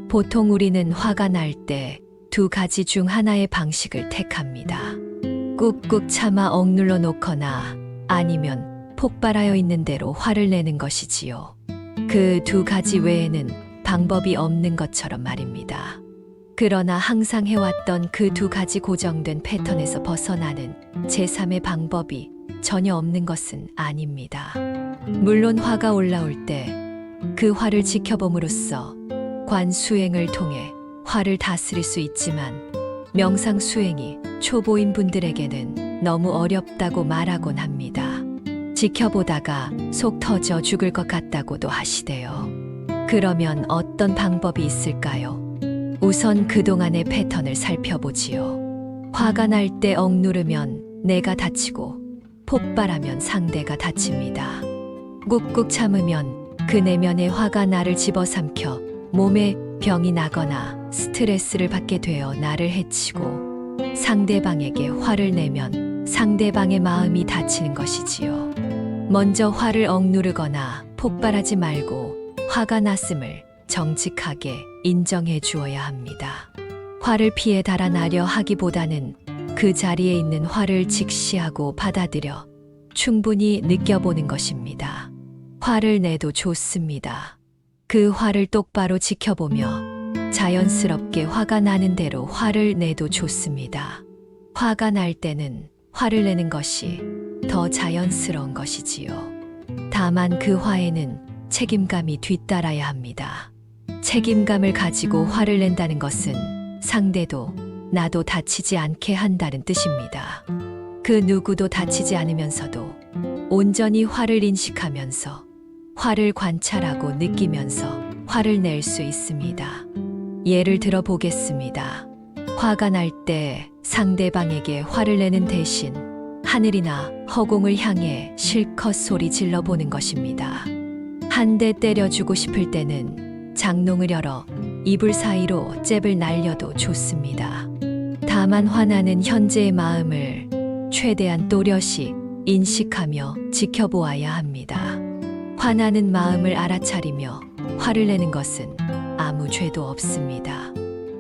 보통 우리는 화가 날 때 두 가지 중 하나의 방식을 택합니다. 꾹꾹 참아 억눌러 놓거나 아니면 폭발하여 있는 대로 화를 내는 것이지요. 그 두 가지 외에는 방법이 없는 것처럼 말입니다. 그러나 항상 해왔던 그 두 가지 고정된 패턴에서 벗어나는 제3의 방법이 전혀 없는 것은 아닙니다. 물론 화가 올라올 때 그 화를 지켜봄으로써 관수행을 통해 화를 다스릴 수 있지만 명상 수행이 초보인 분들에게는 너무 어렵다고 말하곤 합니다. 지켜보다가 속 터져 죽을 것 같다고도 하시대요. 그러면 어떤 방법이 있을까요? 우선 그동안의 패턴을 살펴보지요. 화가 날 때 억누르면 내가 다치고 폭발하면 상대가 다칩니다. 꾹꾹 참으면 그 내면의 화가 나를 집어삼켜 몸에 병이 나거나 스트레스를 받게 되어 나를 해치고 상대방에게 화를 내면 상대방의 마음이 다치는 것이지요. 먼저 화를 억누르거나 폭발하지 말고 화가 났음을 정직하게 인정해 주어야 합니다. 화를 피해 달아나려 하기보다는 그 자리에 있는 화를 직시하고 받아들여 충분히 느껴보는 것입니다. 화를 내도 좋습니다. 그 화를 똑바로 지켜보며 자연스럽게 화가 나는 대로 화를 내도 좋습니다. 화가 날 때는 화를 내는 것이 더 자연스러운 것이지요. 다만 그 화에는 책임감이 뒤따라야 합니다. 책임감을 가지고 화를 낸다는 것은 상대도 나도 다치지 않게 한다는 뜻입니다. 그 누구도 다치지 않으면서도 온전히 화를 인식하면서 화를 관찰하고 느끼면서 화를 낼 수 있습니다. 예를 들어 보겠습니다. 화가 날 때 상대방에게 화를 내는 대신 하늘이나 허공을 향해 실컷 소리 질러 보는 것입니다. 한 대 때려주고 싶을 때는 장롱을 열어 이불 사이로 잽을 날려도 좋습니다. 다만 화나는 현재의 마음을 최대한 또렷이 인식하며 지켜보아야 합니다. 화나는 마음을 알아차리며 화를 내는 것은 아무 죄도 없습니다.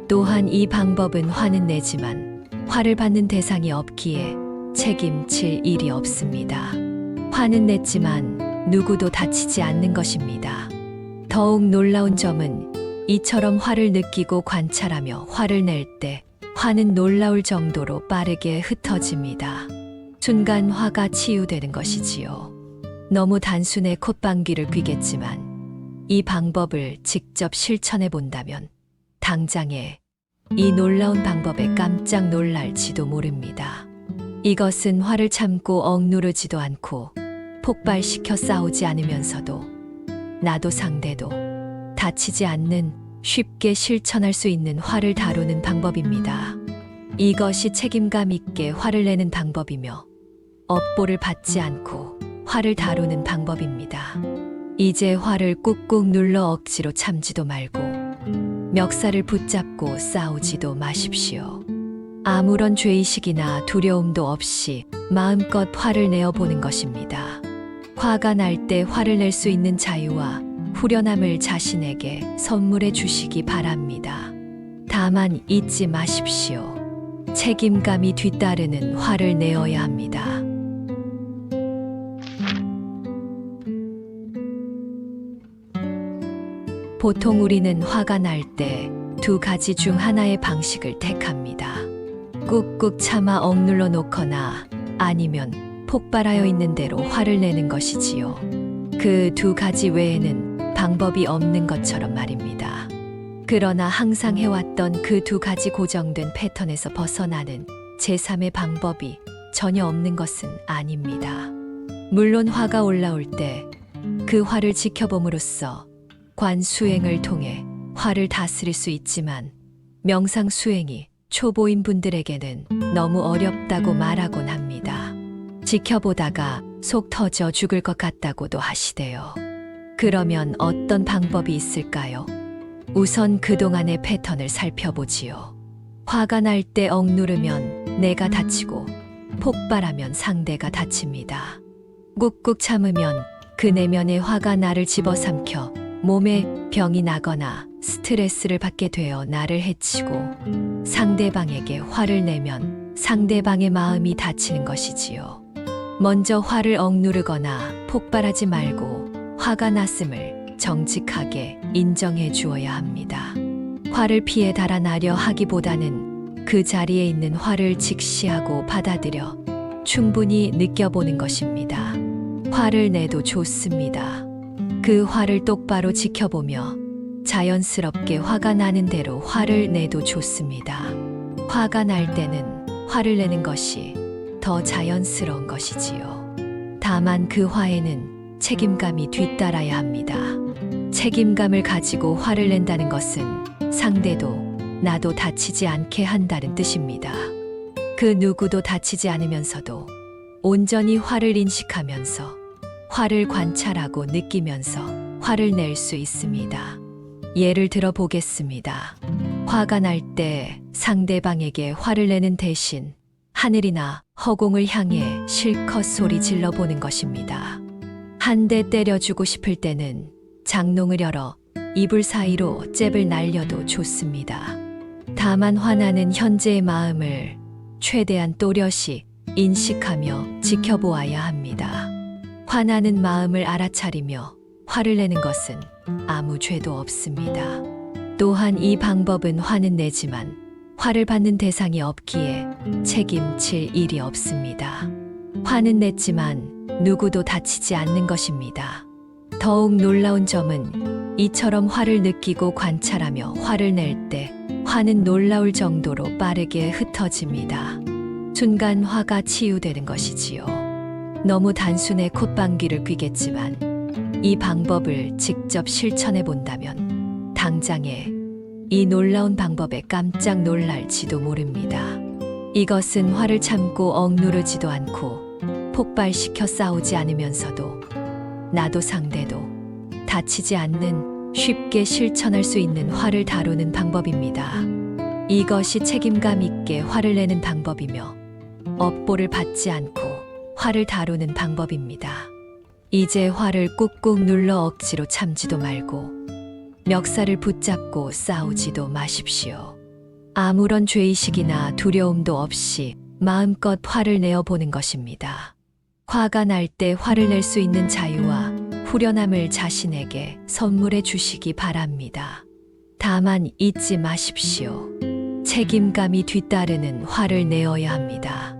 또한 이 방법은 화는 내지만 화를 받는 대상이 없기에 책임질 일이 없습니다. 화는 냈지만 누구도 다치지 않는 것입니다. 더욱 놀라운 점은 이처럼 화를 느끼고 관찰하며 화를 낼 때 화는 놀라울 정도로 빠르게 흩어집니다. 순간 화가 치유되는 것이지요. 너무 단순해 콧방귀를 뀌겠지만 이 방법을 직접 실천해 본다면 당장에 이 놀라운 방법에 깜짝 놀랄지도 모릅니다. 이것은 화를 참고 억누르지도 않고 폭발시켜 싸우지 않으면서도 나도 상대도 다치지 않는 쉽게 실천할 수 있는 화를 다루는 방법입니다. 이것이 책임감 있게 화를 내는 방법이며 업보를 받지 않고 화를 다루는 방법입니다. 이제 화를 꾹꾹 눌러 억지로 참지도 말고 멱살을 붙잡고 싸우지도 마십시오. 아무런 죄의식이나 두려움도 없이 마음껏 화를 내어보는 것입니다. 화가 날 때 화를 낼 수 있는 자유와 후련함을 자신에게 선물해 주시기 바랍니다. 다만 잊지 마십시오. 책임감이 뒤따르는 화를 내어야 합니다. 보통 우리는 화가 날 때 두 가지 중 하나의 방식을 택합니다. 꾹꾹 참아 억눌러 놓거나 아니면 폭발하여 있는 대로 화를 내는 것이지요. 그 두 가지 외에는 방법이 없는 것처럼 말입니다. 그러나 항상 해왔던 그 두 가지 고정된 패턴에서 벗어나는 제3의 방법이 전혀 없는 것은 아닙니다. 물론 화가 올라올 때 그 화를 지켜봄으로써 관수행을 통해 화를 다스릴 수 있지만 명상 수행이 초보인 분들에게는 너무 어렵다고 말하곤 합니다. 지켜보다가 속 터져 죽을 것 같다고도 하시대요. 그러면 어떤 방법이 있을까요? 우선 그동안의 패턴을 살펴보지요. 화가 날 때 억누르면 내가 다치고 폭발하면 상대가 다칩니다. 꾹꾹 참으면 그 내면의 화가 나를 집어삼켜 몸에 병이 나거나 스트레스를 받게 되어 나를 해치고 상대방에게 화를 내면 상대방의 마음이 다치는 것이지요. 먼저 화를 억누르거나 폭발하지 말고 화가 났음을 정직하게 인정해 주어야 합니다. 화를 피해 달아나려 하기보다는 그 자리에 있는 화를 직시하고 받아들여 충분히 느껴보는 것입니다. 화를 내도 좋습니다. 그 화를 똑바로 지켜보며 자연스럽게 화가 나는 대로 화를 내도 좋습니다. 화가 날 때는 화를 내는 것이 더 자연스러운 것이지요. 다만 그 화에는 책임감이 뒤따라야 합니다. 책임감을 가지고 화를 낸다는 것은 상대도 나도 다치지 않게 한다는 뜻입니다. 그 누구도 다치지 않으면서도 온전히 화를 인식하면서 화를 관찰하고 느끼면서 화를 낼 수 있습니다. 예를 들어 보겠습니다. 화가 날 때 상대방에게 화를 내는 대신 하늘이나 허공을 향해 실컷 소리 질러 보는 것입니다. 한 대 때려주고 싶을 때는 장롱을 열어 이불 사이로 잽을 날려도 좋습니다. 다만 화나는 현재의 마음을 최대한 또렷이 인식하며 지켜보아야 합니다. 화나는 마음을 알아차리며 화를 내는 것은 아무 죄도 없습니다. 또한 이 방법은 화는 내지만 화를 받는 대상이 없기에 책임질 일이 없습니다. 화는 냈지만 누구도 다치지 않는 것입니다. 더욱 놀라운 점은 이처럼 화를 느끼고 관찰하며 화를 낼 때 화는 놀라울 정도로 빠르게 흩어집니다. 순간 화가 치유되는 것이지요. 너무 단순해 콧방귀를 뀌겠지만 이 방법을 직접 실천해 본다면 당장에 이 놀라운 방법에 깜짝 놀랄지도 모릅니다. 이것은 화를 참고 억누르지도 않고 폭발시켜 싸우지 않으면서도 나도 상대도 다치지 않는 쉽게 실천할 수 있는 화를 다루는 방법입니다. 이것이 책임감 있게 화를 내는 방법이며 업보를 받지 않고 화를 다루는 방법입니다. 이제 화를 꾹꾹 눌러 억지로 참지도 말고 멱살을 붙잡고 싸우지도 마십시오. 아무런 죄의식이나 두려움도 없이 마음껏 화를 내어보는 것입니다. 화가 날 때 화를 낼 수 있는 자유와 후련함을 자신에게 선물해 주시기 바랍니다. 다만 잊지 마십시오. 책임감이 뒤따르는 화를 내어야 합니다.